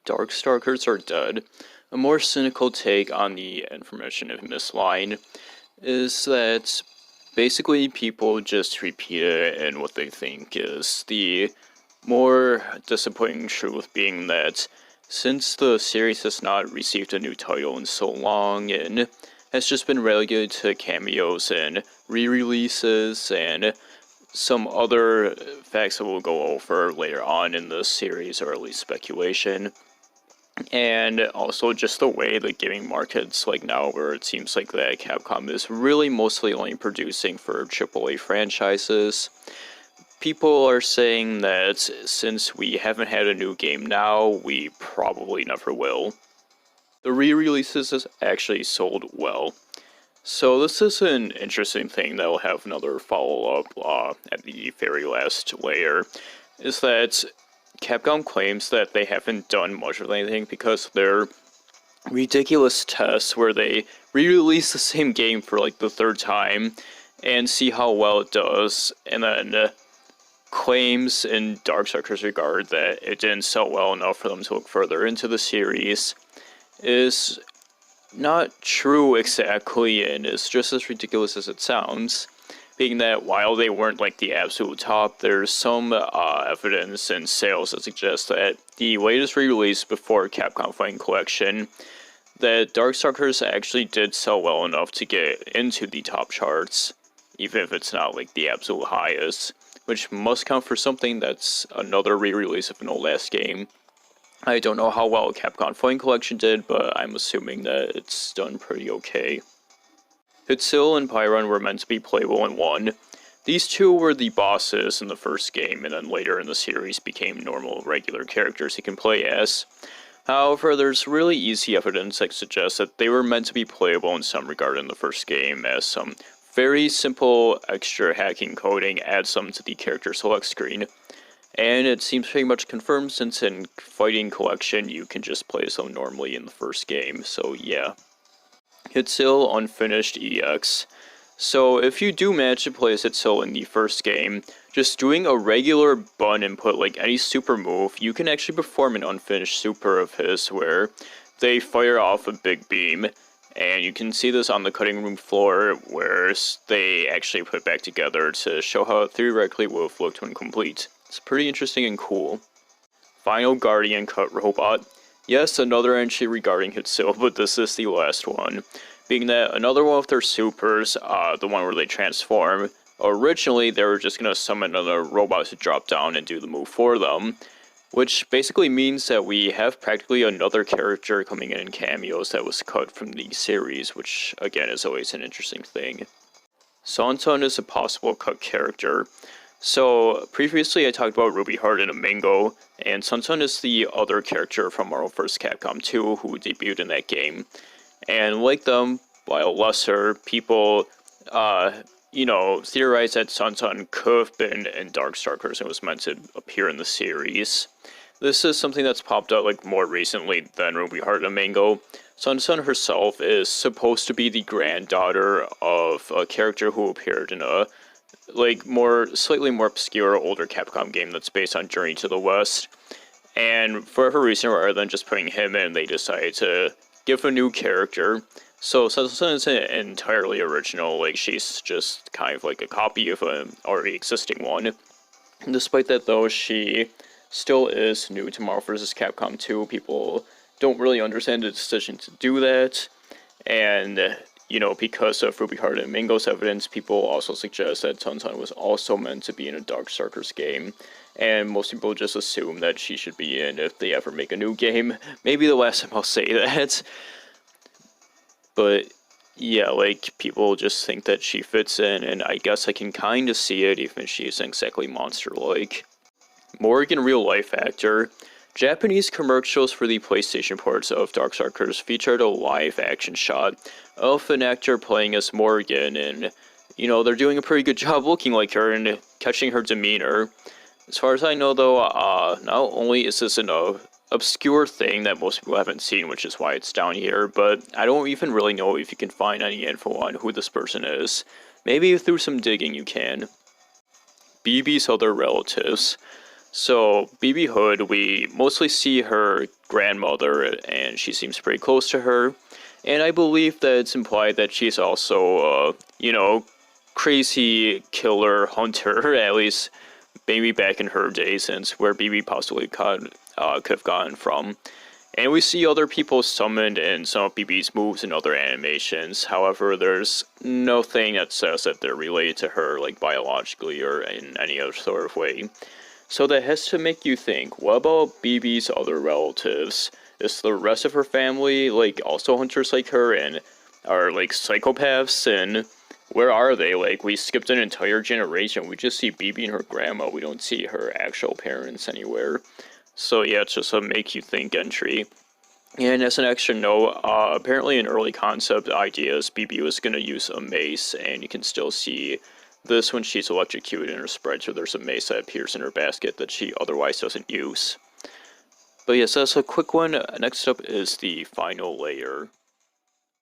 Darkstalkers are dead. A more cynical take on the information in this line is that basically people just repeat it in what they think is the more disappointing truth being that since the series has not received a new title in so long and has just been relegated to cameos and re-releases and some other facts that we'll go over later on in the series, or at least speculation, and also just the way the gaming market's like now, where it seems like that Capcom is really mostly only producing for AAA franchises. People are saying that since we haven't had a new game now, we probably never will. The re-releases has actually sold well. So this is an interesting thing that will have another follow-up at the very last layer, is that Capcom claims that they haven't done much of anything because their ridiculous tests where they re-release the same game for like the third time and see how well it does, and then claims in Darkstalkers regard that it didn't sell well enough for them to look further into the series, is not true exactly, and is just as ridiculous as it sounds, being that while they weren't like the absolute top, there's some evidence and sales that suggest that the latest re-release before Capcom Fighting Collection, that Darkstalkers actually did sell well enough to get into the top charts, even if it's not like the absolute highest, which must count for something. That's another re-release of an old ass game. I don't know how well Capcom Fighting Collection did, but I'm assuming that it's done pretty okay. Huitzil and Pyron were meant to be playable in 1. These two were the bosses in the first game, and then later in the series became normal, regular characters you can play as. However, there's really easy evidence that suggests that they were meant to be playable in some regard in the first game, as some very simple extra hacking coding adds them to the character select screen. And it seems pretty much confirmed, since in Fighting Collection you can just play as them normally in the first game, so yeah. Huitzil Unfinished EX. So if you do manage to play as Huitzil in the first game, just doing a regular button input like any super move, you can actually perform an unfinished super of his where they fire off a big beam. And you can see this on the cutting room floor, where they actually put it back together to show how it theoretically would have looked when complete. It's pretty interesting and cool. Final Guardian Cut Robot. Yes, another entry regarding Huitzil, but this is the last one. Being that another one of their supers, the one where they transform, originally they were just going to summon another robot to drop down and do the move for them, which basically means that we have practically another character coming in cameos that was cut from the series, which again is always an interesting thing. Santon is a possible cut character. So previously I talked about Ruby Heart and Amingo, and Santon is the other character from Marvel vs. Capcom 2 who debuted in that game. And like them, while lesser, people, theorize that Santon could have been in Darkstalkers and was meant to appear in the series. This is something that's popped up like more recently than Ruby Heart and Amingo. Santon herself is supposed to be the granddaughter of a character who appeared in a slightly more obscure older Capcom game that's based on Journey to the West. And for whatever reason, rather than just putting him in, they decided to give a new character. So Santon isn't entirely original, like she's just kind of like a copy of an already existing one. And despite that though, she still is new to Marvel vs. Capcom 2. People don't really understand the decision to do that. And because of Ruby Heart and Amingo's evidence, people also suggest that Santon was also meant to be in a Darkstalkers game. And most people just assume that she should be in if they ever make a new game. Maybe the last time I'll say that. But yeah, people just think that she fits in, and I guess I can kind of see it, even if she isn't exactly monster-like. Morrigan real life actor. Japanese commercials for the PlayStation ports of Darkstalkers featured a live action shot of an actor playing as Morrigan, and they're doing a pretty good job looking like her and catching her demeanor. As far as I know though, not only is this an obscure thing that most people haven't seen, which is why it's down here, but I don't even really know if you can find any info on who this person is. Maybe through some digging you can. BB's other relatives. So, BB Hood, we mostly see her grandmother, and she seems pretty close to her. And I believe that it's implied that she's also, crazy killer hunter, at least maybe back in her day, since where BB possibly could have gotten from. And we see other people summoned in some of BB's moves and other animations. However, there's nothing that says that they're related to her, like biologically or in any other sort of way. So that has to make you think, what about BB's other relatives? Is the rest of her family, like, also hunters like her and are, like, psychopaths? And where are they? Like, we skipped an entire generation. We just see BB and her grandma. We don't see her actual parents anywhere. So yeah, it's just a make you think entry. And as an extra note, apparently in early concept ideas, BB was going to use a mace, and you can still see this when she's electrocuted in her spread, so there's a mace that appears in her basket that she otherwise doesn't use. But yes, that's a quick one. Next up is the final layer.